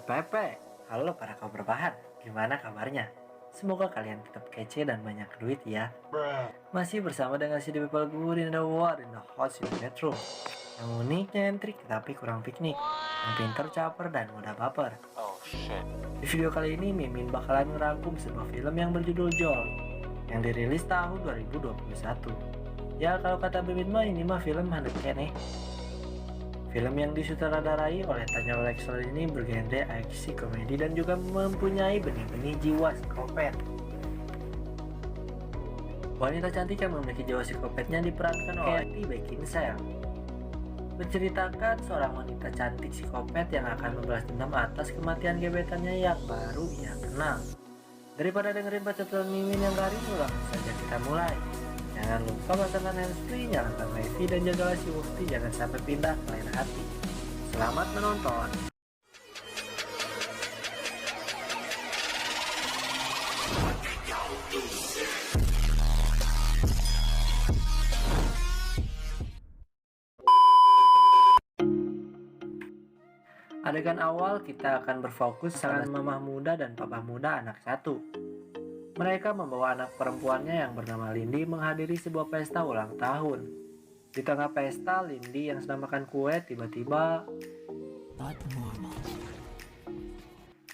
Pepe. Halo para kaum berbahan, gimana kabarnya? Semoga kalian tetap kece dan banyak duit ya. Masih bersama dengan si People Good in the World in the Hot City Metro. Yang unik, nyentrik, tapi kurang piknik. Yang pinter, caper, dan mudah baper. Oh shit. Di video kali ini, Mimin bakalan ngerangkum sebuah film yang berjudul Joel, yang dirilis tahun 2021. Ya kalau kata Mimin mah ini mah film handeke nih. Film yang disutradarai oleh Tanya Alexander ini bergenre aksi komedi dan juga mempunyai benih-benih jiwa psikopat. Wanita cantik yang memiliki jiwa psikopatnya diperankan oleh Katie Beckinsale. Menceritakan seorang wanita cantik psikopat yang akan membalas dendam atas kematian gebetannya yang baru ia kenal. Daripada dengerin bacotan Mimin yang garing, langsung saja kita mulai. Jangan lupa pasangkan handsfree, nyalakan wifi, dan jagalah si Ukti jangan sampai pindah ke lain hati. Selamat menonton. Adegan awal kita akan berfokus pada mamah muda dan papa muda anak satu. Mereka membawa anak perempuannya yang bernama Lindy menghadiri sebuah pesta ulang tahun. Di tengah pesta, Lindy yang sedang makan kue tiba-tiba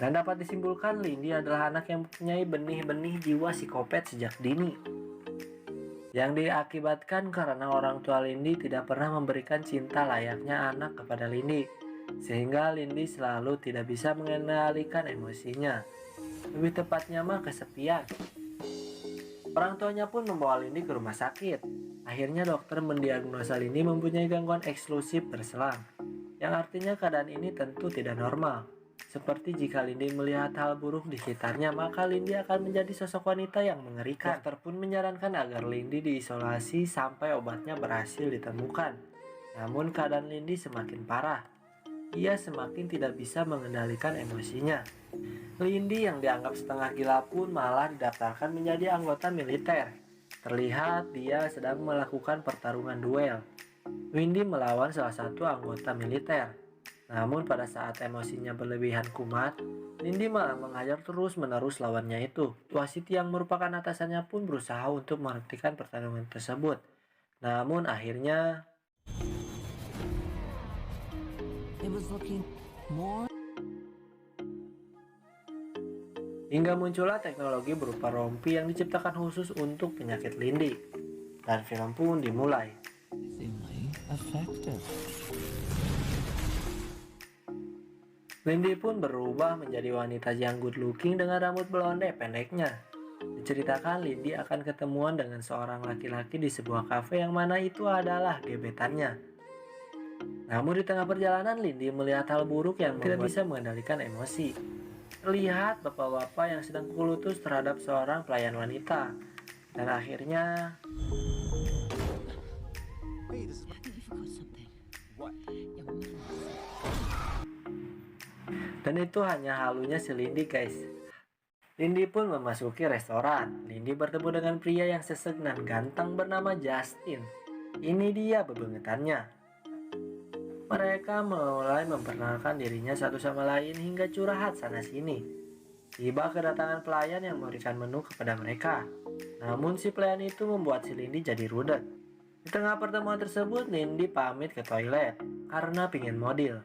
dan dapat disimpulkan Lindy adalah anak yang mempunyai benih-benih jiwa psikopat sejak dini. Yang diakibatkan karena orang tua Lindy tidak pernah memberikan cinta layaknya anak kepada Lindy, sehingga Lindy selalu tidak bisa mengendalikan emosinya. Lebih tepatnya mah kesepian. Orang tuanya pun membawa Lindy ke rumah sakit. Akhirnya dokter mendiagnosa Lindy mempunyai gangguan eksklusif berselang, yang artinya keadaan ini tentu tidak normal. Seperti jika Lindy melihat hal buruk di sekitarnya, maka Lindy akan menjadi sosok wanita yang mengerikan. Dokter pun menyarankan agar Lindy diisolasi sampai obatnya berhasil ditemukan. Namun keadaan Lindy semakin parah. Ia semakin tidak bisa mengendalikan emosinya. Lindy yang dianggap setengah gila pun malah didaftarkan menjadi anggota militer. Terlihat dia sedang melakukan pertarungan duel. Windy melawan salah satu anggota militer. Namun pada saat emosinya berlebihan kumat, Lindy malah menghajar terus-menerus lawannya itu. Wasit yang merupakan atasannya pun berusaha untuk menghentikan pertarungan tersebut. Namun akhirnya hingga muncullah teknologi berupa rompi yang diciptakan khusus untuk penyakit Lindy. Dan film pun dimulai. Lindy pun berubah menjadi wanita yang good looking dengan rambut blonde pendeknya. Diceritakan Lindy akan ketemuan dengan seorang laki-laki di sebuah kafe yang mana itu adalah gebetannya. Namun di tengah perjalanan Lindy melihat hal buruk yang tidak bisa mengendalikan emosi. Terlihat bapak-bapak yang sedang kulutus terhadap seorang pelayan wanita. Dan akhirnya dan itu hanya halunya si Lindy guys. Lindy pun memasuki restoran. Lindy bertemu dengan pria yang sesek dan ganteng bernama Justin. Ini dia bebengetannya. Mereka mulai memperkenalkan dirinya satu sama lain hingga curhat sana sini. Tiba kedatangan pelayan yang memberikan menu kepada mereka. Namun si pelayan itu membuat si Lindy jadi rudet. Di tengah pertemuan tersebut, Lindy pamit ke toilet karena pingin model.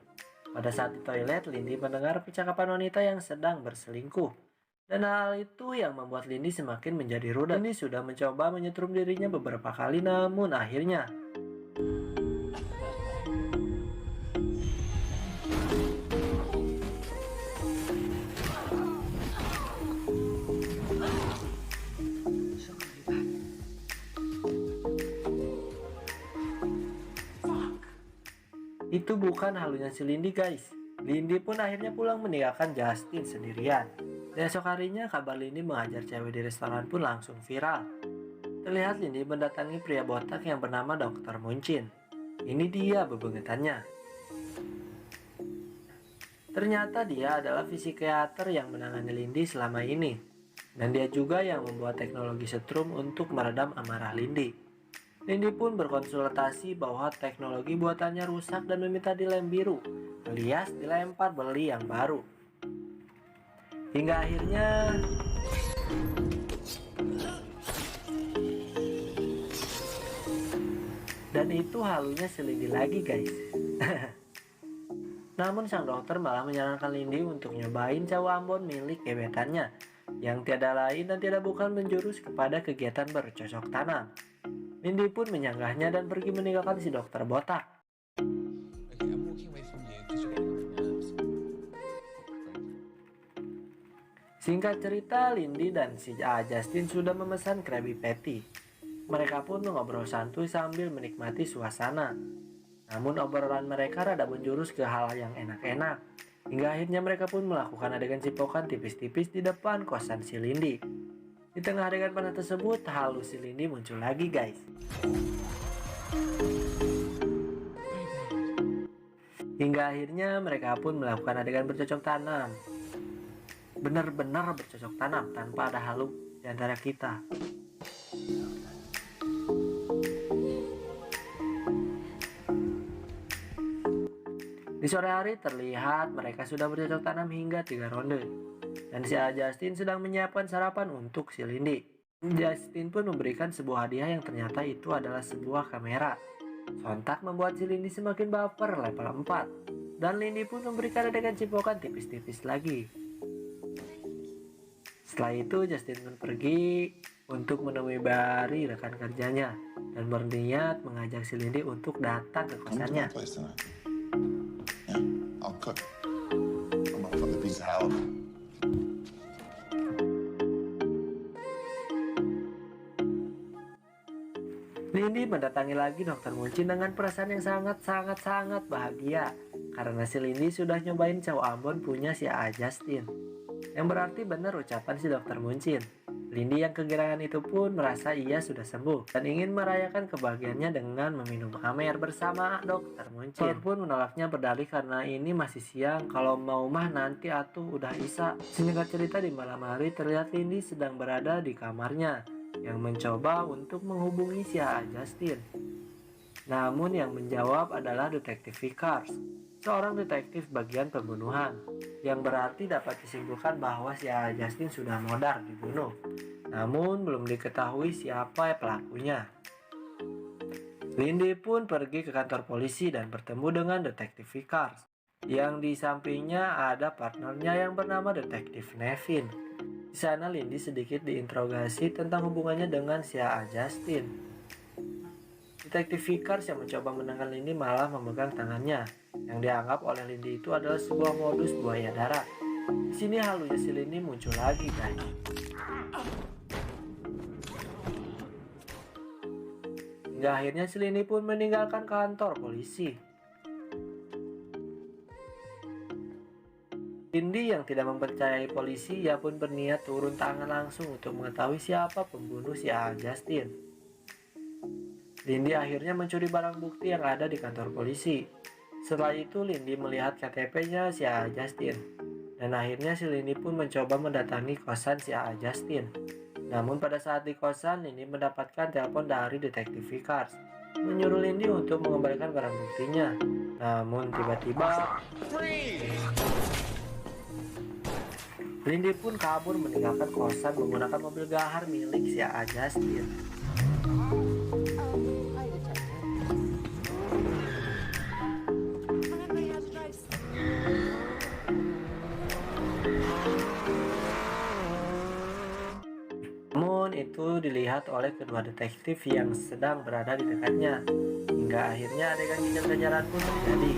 Pada saat di toilet, Lindy mendengar percakapan wanita yang sedang berselingkuh. Dan hal itu yang membuat Lindy semakin menjadi rudet. Lindy sudah mencoba menyetrum dirinya beberapa kali, namun akhirnya itu bukan halunya si Lindy guys. Lindy pun akhirnya pulang meninggalkan Justin sendirian. Dan esok harinya kabar Lindy menghajar cewek di restoran pun langsung viral. Terlihat Lindy mendatangi pria botak yang bernama Dr. Muncin. Ini dia bebengetannya. Ternyata dia adalah psikiater yang menangani Lindy selama ini. Dan dia juga yang membuat teknologi setrum untuk meredam amarah Lindy. Lindy pun berkonsultasi bahwa teknologi buatannya rusak dan meminta dilem biru, alias dilempar beli yang baru. Hingga akhirnya dan itu halunya si Lindy lagi guys. Namun sang dokter malah menyarankan Lindy untuk nyobain cawu Ambon milik gebetannya yang tiada lain dan tidak bukan menjurus kepada kegiatan bercocok tanam. Lindy pun menyanggahnya dan pergi meninggalkan si dokter botak. Okay, I'm walking away from you because you're getting on my nerves. Singkat cerita, Lindy dan si Justin sudah memesan Krabby Patty. Mereka pun mengobrol santuy sambil menikmati suasana. Namun obrolan mereka rada menjurus ke hal yang enak-enak. Hingga akhirnya mereka pun melakukan adegan cipokan tipis-tipis di depan kosan si Lindy. Di tengah adegan panas tersebut, halus si Lindy muncul lagi guys. Hingga akhirnya mereka pun melakukan adegan bercocok tanam. Benar-benar bercocok tanam tanpa ada halu di antara kita. Di sore hari terlihat mereka sudah bercocok tanam hingga 3 ronde. Dan si Justin sedang menyiapkan sarapan untuk si Lindy. Justin pun memberikan sebuah hadiah yang ternyata itu adalah sebuah kamera. Sontak membuat si Lindy semakin baper level 4. Dan Lindy pun memberikan adegan cipokan tipis-tipis lagi. Setelah itu Justin pun pergi untuk menemui Barry rekan kerjanya. Dan berniat mengajak si Lindy untuk datang ke kosannya. I'll cook a motherfucking piece of halibut. Lindy mendatangi lagi Dokter Muncin dengan perasaan yang sangat bahagia karena si Lindy sudah nyobain cawu Ambon punya si Justin. Yang berarti benar ucapan si Dokter Muncin. Lindy yang kegirangan itu pun merasa ia sudah sembuh dan ingin merayakan kebahagiaannya dengan meminum amer bersama Dokter Muncin. Walaupun menolaknya berdalih karena ini masih siang, kalau mau mah nanti atuh udah isa. Singkat cerita di malam hari terlihat Lindy sedang berada di kamarnya yang mencoba untuk menghubungi si Justin. Namun yang menjawab adalah Detektif Vickers, seorang detektif bagian pembunuhan, yang berarti dapat disimpulkan bahwa si Justin sudah modar dibunuh. Namun belum diketahui siapa pelakunya. Lindy pun pergi ke kantor polisi dan bertemu dengan Detektif Vickers. Yang di sampingnya ada partnernya yang bernama Detektif Nevin. Di sana Lindy sedikit diinterogasi tentang hubungannya dengan si Justin. Detektif Vickers yang mencoba menenangkan Lindy malah memegang tangannya, yang dianggap oleh Lindy itu adalah sebuah modus buaya darat. Di sini halunya si Lindy muncul lagi guys. Hingga akhirnya si Lindy pun meninggalkan kantor polisi. Lindy yang tidak mempercayai polisi, ia pun berniat turun tangan langsung untuk mengetahui siapa pembunuh si Justin. Lindy akhirnya mencuri barang bukti yang ada di kantor polisi. Setelah itu Lindy melihat KTP-nya si Justin. Dan akhirnya si Lindy pun mencoba mendatangi kosan si Justin. Namun pada saat di kosan, Lindy mendapatkan telepon dari Detektif Vickers menyuruh Lindy untuk mengembalikan barang buktinya. Namun tiba-tiba Lindy pun kabur meninggalkan kosan menggunakan mobil gahar milik si Justin. Namun itu dilihat oleh kedua detektif yang sedang berada di dekatnya. Hingga akhirnya adegan kejar-kejaran pun terjadi.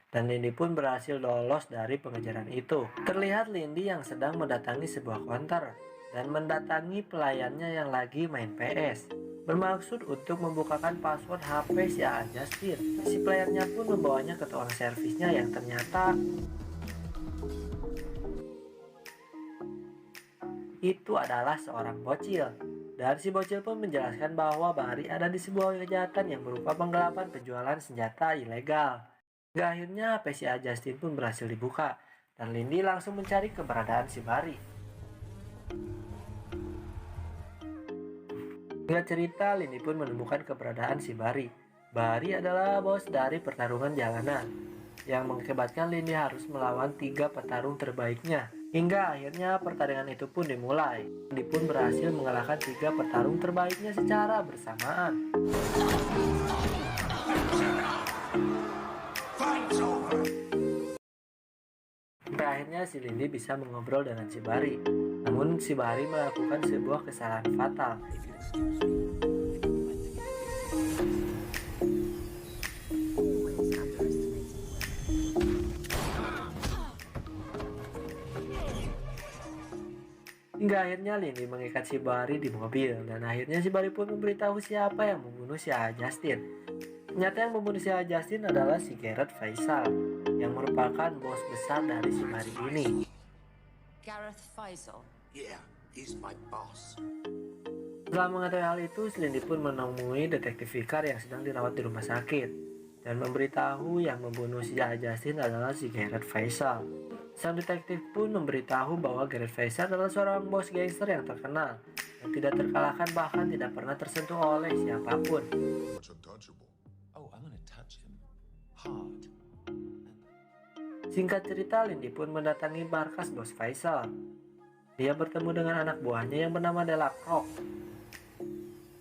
Dan Lindy pun berhasil lolos dari pengejaran itu. Terlihat Lindy yang sedang mendatangi sebuah konter dan mendatangi pelayannya yang lagi main PS, bermaksud untuk membukakan password HP si Justin. Si pelayannya pun membawanya ke tukang servisnya yang ternyata itu adalah seorang bocil. Dan si bocil pun menjelaskan bahwa Barry ada di sebuah kejahatan yang berupa penggelapan penjualan senjata ilegal. Hingga akhirnya HP si Justin pun berhasil dibuka. dan Lindy langsung mencari keberadaan si Barry. Singkat cerita, Lindy pun menemukan keberadaan si Barry. Barry adalah bos dari pertarungan jalanan, yang mengakibatkan Lindy harus melawan 3 petarung terbaiknya. Hingga akhirnya pertandingan itu pun dimulai. Lindy pun berhasil mengalahkan 3 petarung terbaiknya secara bersamaan. Sampai akhirnya si Lindy bisa mengobrol dengan si Barry. Namun si Barry melakukan sebuah kesalahan fatal. Hingga akhirnya Lindy mengikat si Barry di mobil, dan akhirnya si Barry pun memberitahu siapa yang membunuh si Justin. Ternyata yang membunuh si Justin adalah si Gareth Faisal, yang merupakan bos besar dari si Barry ini. Gareth Faisal. Yeah, he's my boss. Setelah mengetahui hal itu, Lindy pun menemui detektif Vicar yang sedang dirawat di rumah sakit, dan memberitahu yang membunuh si Justin adalah si Gareth Faisal. Sang detektif pun memberitahu bahwa Gareth Faisal adalah seorang bos gangster yang terkenal, yang tidak terkalahkan bahkan tidak pernah tersentuh oleh siapapun. Much untouchable. Oh, I'm gonna touch him. Hard. Singkat cerita, Lindy pun mendatangi markas bos Faisal. Dia bertemu dengan anak buahnya yang bernama Delacroix.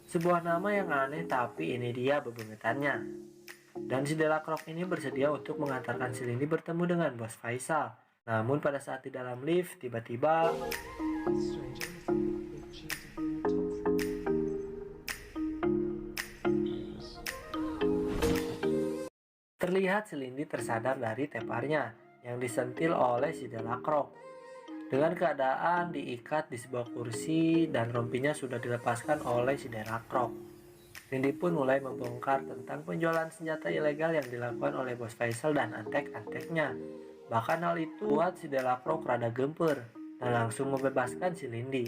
Sebuah nama yang aneh, tapi ini dia bebungetannya. Dan si Delacroix ini bersedia untuk mengantarkan si Lindy bertemu dengan bos Faisal. Namun pada saat di dalam lift, tiba-tiba terlihat si Lindy tersadar dari teparnya yang disentil oleh si Delacroix. Dengan keadaan diikat di sebuah kursi dan rompinya sudah dilepaskan oleh si Delacroix. Lindy pun mulai membongkar tentang penjualan senjata ilegal yang dilakukan oleh bos Faisal dan antek-anteknya. Bahkan hal itu buat si Delacroix rada gemper dan langsung membebaskan si Lindy.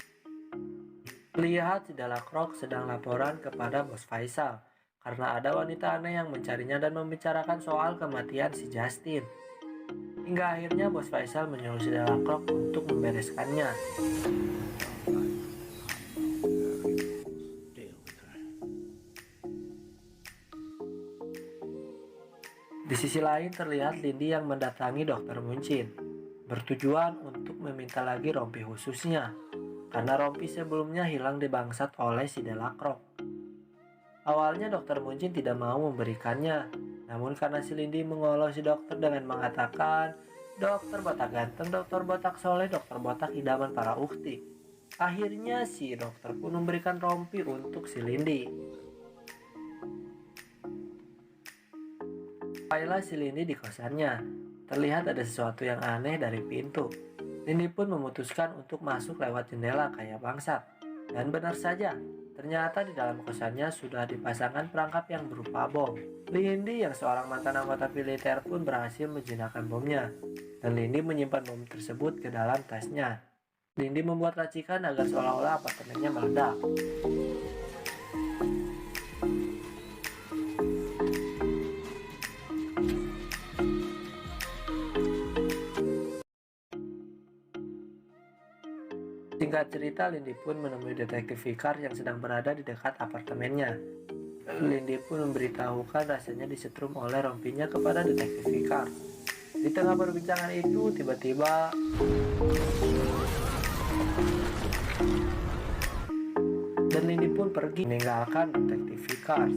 Lihat si Delacroix sedang laporan kepada bos Faisal karena ada wanita aneh yang mencarinya dan membicarakan soal kematian si Justin. Hingga akhirnya bos Faisal menyuruh si Delacroix untuk membereskannya. Di sisi lain terlihat Lindy yang mendatangi Dr. Muncin, bertujuan untuk meminta lagi rompi khususnya, karena rompi sebelumnya hilang dibangsat oleh si Delacroix. Awalnya Dr. Muncin tidak mau memberikannya, namun karena si Lindy mengolok si dokter dengan mengatakan, "Dokter botak ganteng, dokter botak soleh, dokter botak idaman para ukti." Akhirnya si dokter pun memberikan rompi untuk si Lindy. Sampailah si Lindy di kosannya. Terlihat ada sesuatu yang aneh dari pintu. Lindy pun memutuskan untuk masuk lewat jendela kayak bangsat. Dan benar saja, ternyata di dalam kosannya sudah dipasangkan perangkap yang berupa bom. Lindy yang seorang mantan anggota militer pun berhasil menjinakkan bomnya. Dan Lindy menyimpan bom tersebut ke dalam tasnya. Lindy membuat racikan agar seolah-olah apartemennya meledak. Singkat cerita, Lindy pun menemui detektif Vicar yang sedang berada di dekat apartemennya. Lindy pun memberitahukan rasanya disetrum oleh rompinya kepada detektif Vicar. Di tengah perbincangan itu, tiba-tiba dan Lindy pun pergi meninggalkan detektif Vicar.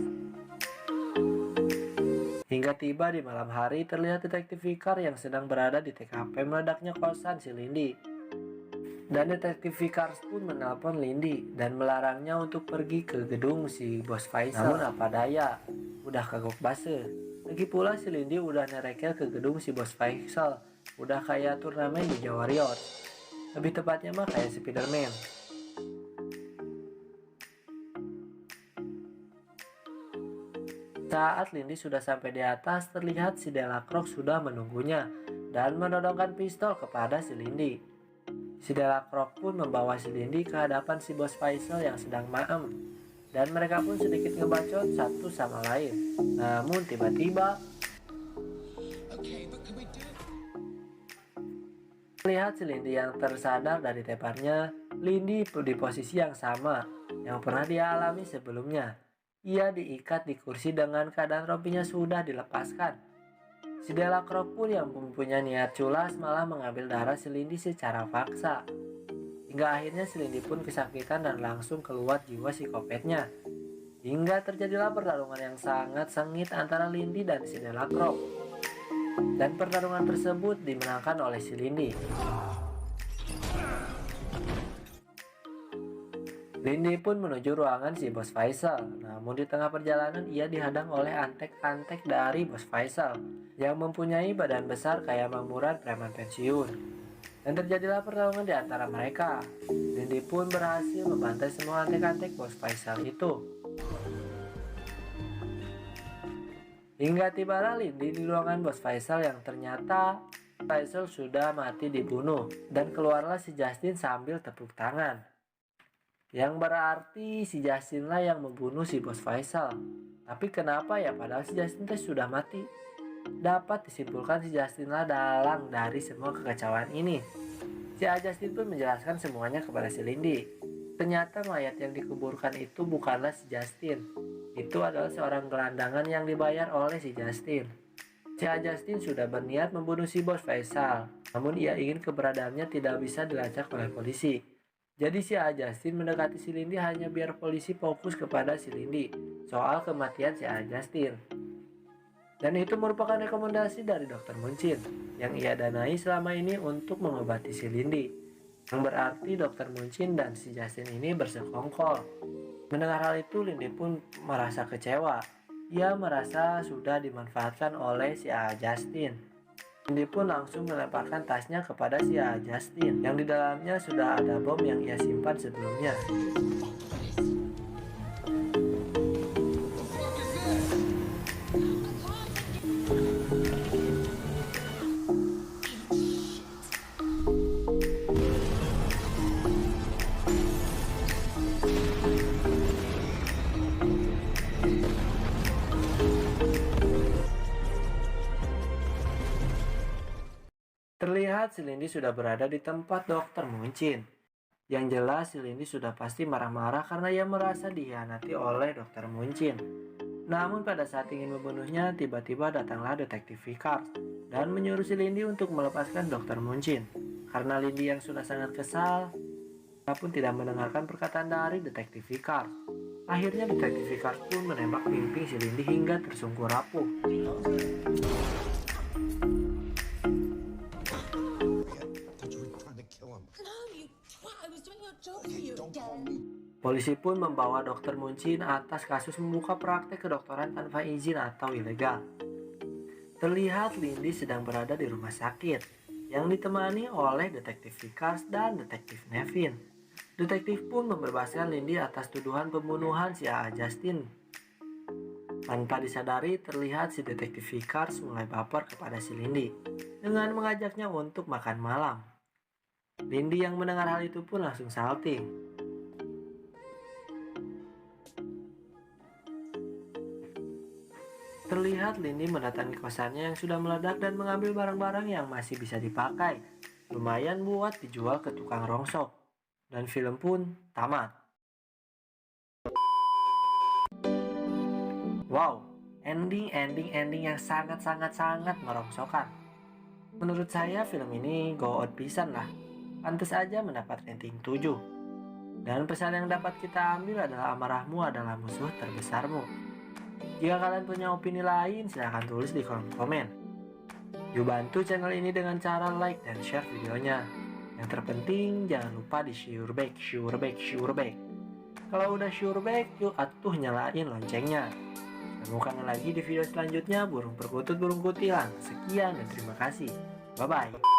Hingga tiba di malam hari, terlihat detektif Vicar yang sedang berada di TKP meledaknya kosan si Lindy. Dan detektif Vicar pun menelpon Lindy dan melarangnya untuk pergi ke gedung si bos Faisal. Namun apa daya, udah kagok base. Lagi pula si Lindy udah nerekel ke gedung si bos Faisal. Udah kayak turnamen Ninja Warrior. Lebih tepatnya mah kayak Spiderman. Saat Lindy sudah sampai di atas, terlihat si Delacroix sudah menunggunya dan menodongkan pistol kepada si Lindy. Si Delacroix pun membawa si Lindy ke hadapan si bos Faisal yang sedang maem, dan mereka pun sedikit ngebacot satu sama lain. Namun tiba-tiba Okay, but can we do it? Lihat si Lindy yang tersadar dari teparnya, Lindy di posisi yang sama yang pernah dia alami sebelumnya. Ia diikat di kursi dengan keadaan rompinya sudah dilepaskan. Si Delacroix pun yang mempunyai niat culas malah mengambil darah si Lindy secara paksa. Hingga akhirnya si Lindy pun kesakitan dan langsung keluar jiwa psikopatnya. Hingga terjadilah pertarungan yang sangat sengit antara Lindy dan si Delacroix. Dan pertarungan tersebut dimenangkan oleh si Lindy. Lindy pun menuju ruangan si Bos Faisal. Namun di tengah perjalanan ia dihadang oleh antek-antek dari Bos Faisal yang mempunyai badan besar kayak Mang Murad preman pensiun. Dan terjadilah pertarungan di antara mereka. Lindy pun berhasil membantai semua antek-antek Bos Faisal itu. Hingga tibalah Lindy di ruangan Bos Faisal yang ternyata Faisal sudah mati dibunuh. Dan keluarlah si Justin sambil tepuk tangan. Yang berarti si Justin lah yang membunuh si Bos Faisal. Tapi kenapa ya padahal si Justin sudah mati? Dapat disimpulkan si Justin lah dalang dari semua kekacauan ini. Si Justin pun menjelaskan semuanya kepada si Lindy. Ternyata mayat yang dikuburkan itu bukanlah si Justin. Itu adalah seorang gelandangan yang dibayar oleh si Justin. Si Justin sudah berniat membunuh si Bos Faisal. Namun ia ingin keberadaannya tidak bisa dilacak oleh polisi. Jadi si Justin mendekati si Lindy hanya biar polisi fokus kepada si Lindy soal kematian si Justin. Dan itu merupakan rekomendasi dari Dr. Muncin yang ia danai selama ini untuk mengobati si Lindy. Yang berarti Dr. Muncin dan si Justin ini bersekongkol. Mendengar hal itu Lindy pun merasa kecewa. Ia merasa sudah dimanfaatkan oleh si Justin. Lindy pun langsung melemparkan tasnya kepada si Justin yang di dalamnya sudah ada bom yang ia simpan sebelumnya. Terlihat si Lindy sudah berada di tempat Dr. Muncin. Yang jelas si Lindy sudah pasti marah-marah karena ia merasa dikhianati oleh Dr. Muncin. Namun pada saat ingin membunuhnya, tiba-tiba datanglah detektif Vickers dan menyuruh si Lindy untuk melepaskan Dr. Muncin. Karena Lindy yang sudah sangat kesal, pun tidak mendengarkan perkataan dari detektif Vickers. Akhirnya detektif Vickers pun menembak pimping si Lindy hingga tersungkur rapuh. Polisi pun membawa Dr. Muncin atas kasus membuka praktek kedokteran tanpa izin atau ilegal. Terlihat Lindy sedang berada di rumah sakit yang ditemani oleh detektif Vickers dan detektif Nevin. Detektif pun membebaskan Lindy atas tuduhan pembunuhan si Justin. Tanpa disadari terlihat si detektif Vickers mulai baper kepada si Lindy dengan mengajaknya untuk makan malam. Lindy yang mendengar hal itu pun langsung salting. Terlihat Lindy mendatangi kosannya yang sudah meledak dan mengambil barang-barang yang masih bisa dipakai. Lumayan buat dijual ke tukang rongsok. Dan film pun tamat. Wow, ending yang sangat merongsokkan. Menurut saya film ini go out pisan lah. Pantes aja mendapat rating 7. Dan pesan yang dapat kita ambil adalah amarahmu adalah musuh terbesarmu. Jika kalian punya opini lain, silahkan tulis di kolom komen. Yuk bantu channel ini dengan cara like dan share videonya. Yang terpenting jangan lupa di sure back. Kalau udah sure back, yuk atuh nyalain loncengnya. Temukan lagi di video selanjutnya burung perkutut burung kutilang. Sekian dan terima kasih. Bye bye.